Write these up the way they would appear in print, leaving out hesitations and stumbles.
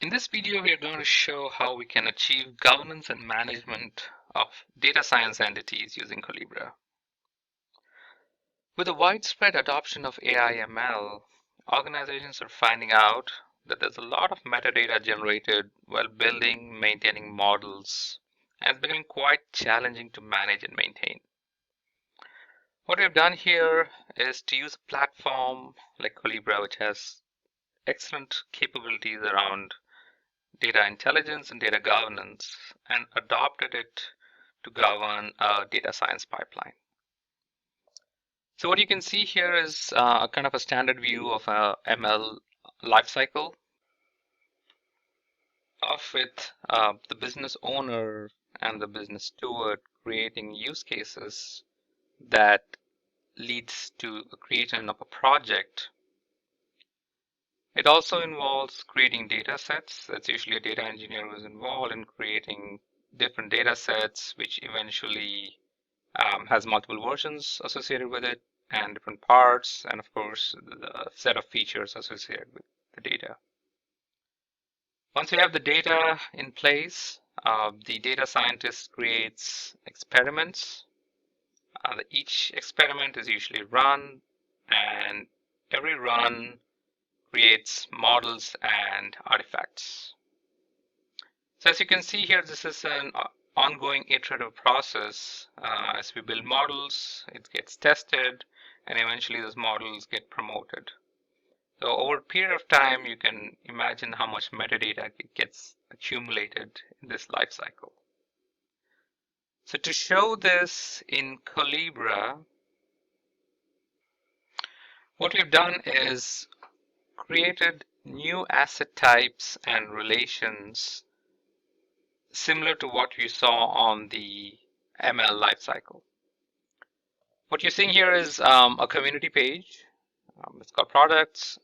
In this video, we are going to show how we can achieve governance and management of data science entities using Collibra. With the widespread adoption of AI/ML, organizations are finding out that there's a lot of metadata generated while building, maintaining models, and it's becoming quite challenging to manage and maintain. What we've done here is to use a platform like Collibra, which has excellent capabilities around data intelligence and data governance, and adopted it to govern a data science pipeline. So what you can see here is kind of a standard view of a ML lifecycle, of with the business owner and the business steward creating use cases that leads to a creation of a project. It also involves creating data sets. That's usually a data engineer who's involved in creating different data sets, which eventually has multiple versions associated with it and different parts, and of course, the set of features associated with the data. Once we have the data in place, the data scientist creates experiments. Each experiment is usually run, and every run creates models and artifacts. So as you can see here, this is an ongoing iterative process. As we build models, it gets tested, and eventually those models get promoted. So over a period of time, you can imagine how much metadata gets accumulated in this life cycle. So to show this in Collibra, what we've done is created new asset types and relations similar to what you saw on the ML lifecycle. What you're seeing here is a community page. It's called products.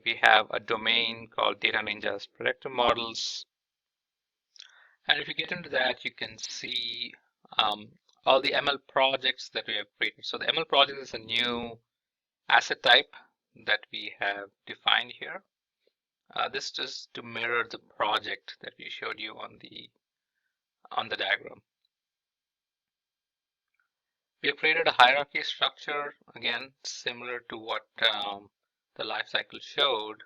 We have a domain called Data Ninja's predictive models. And if you get into that, you can see all the ML projects that we have created. So the ML project is a new asset type that we have defined here. This is to mirror the project that we showed you on the diagram. We have created a hierarchy structure, again, similar to what the lifecycle showed.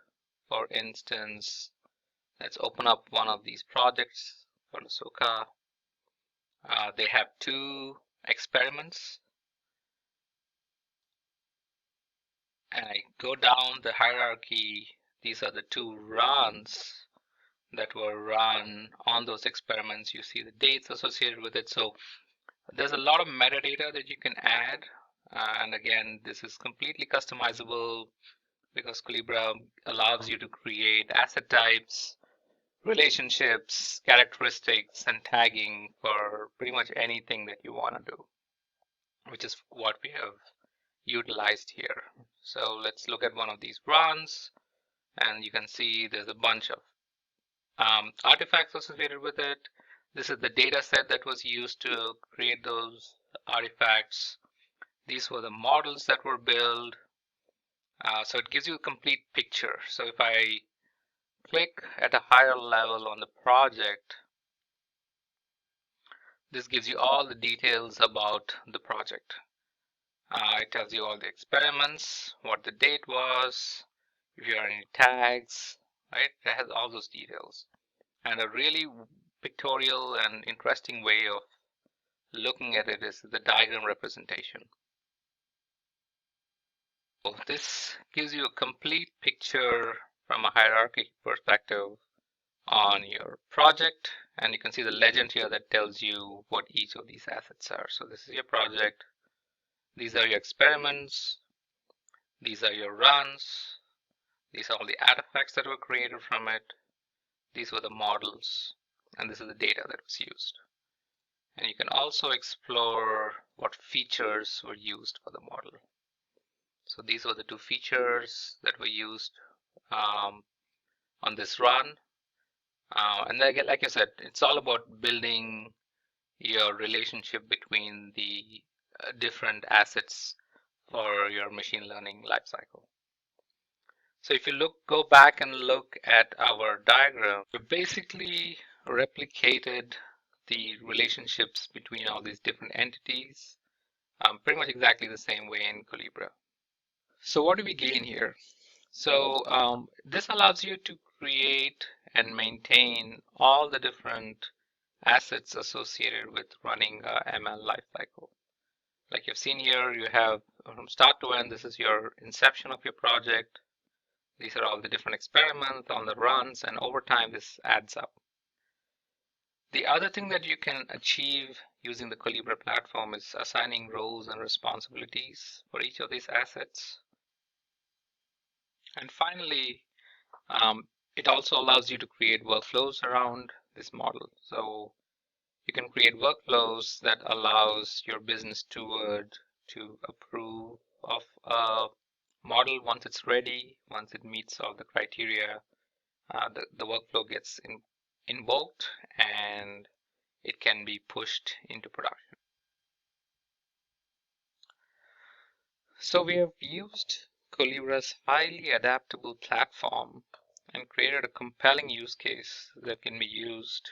For instance, let's open up one of these projects for Asuka. They have two experiments. And I go down the hierarchy. These are the two runs that were run on those experiments. You see the dates associated with it. So there's a lot of metadata that you can add. And again, this is completely customizable because Collibra allows you to create asset types, relationships, characteristics, and tagging for pretty much anything that you want to do, which is what we have utilized here. So let's look at one of these runs, and you can see there's a bunch of artifacts associated with it. This is the data set that was used to create those artifacts. These were the models that were built. So it gives you a complete picture. So if I click at a higher level on the project, this gives you all the details about the project. It tells you all the experiments, what the date was, if you are any tags, right? It has all those details. And a really pictorial and interesting way of looking at it is the diagram representation. So this gives you a complete picture from a hierarchy perspective on your project, and you can see the legend here that tells you what each of these assets are. So this is your project, these are your experiments, these are your runs, these are all the artifacts that were created from it, these were the models, and this is the data that was used. And you can also explore what features were used for the model. So these were the two features that were used on this run. And like I said, it's all about building your relationship between the different assets for your machine learning lifecycle. So if you go back and look at our diagram, we basically replicated the relationships between all these different entities, pretty much exactly the same way in Collibra. So what do we gain here? So this allows you to create and maintain all the different assets associated with running a ML lifecycle. Like you've seen here, you have from start to end, this is your inception of your project. These are all the different experiments on the runs, and over time this adds up. The other thing that you can achieve using the Collibra platform is assigning roles and responsibilities for each of these assets. And finally, it also allows you to create workflows around this model. So you can create workflows that allows your business steward to approve of a model once it's ready, once it meets all the criteria. The workflow gets invoked and it can be pushed into production. So we have used Collibra's highly adaptable platform and created a compelling use case that can be used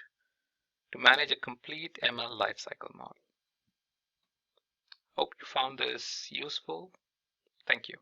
to manage a complete ML lifecycle model. Hope you found this useful. Thank you.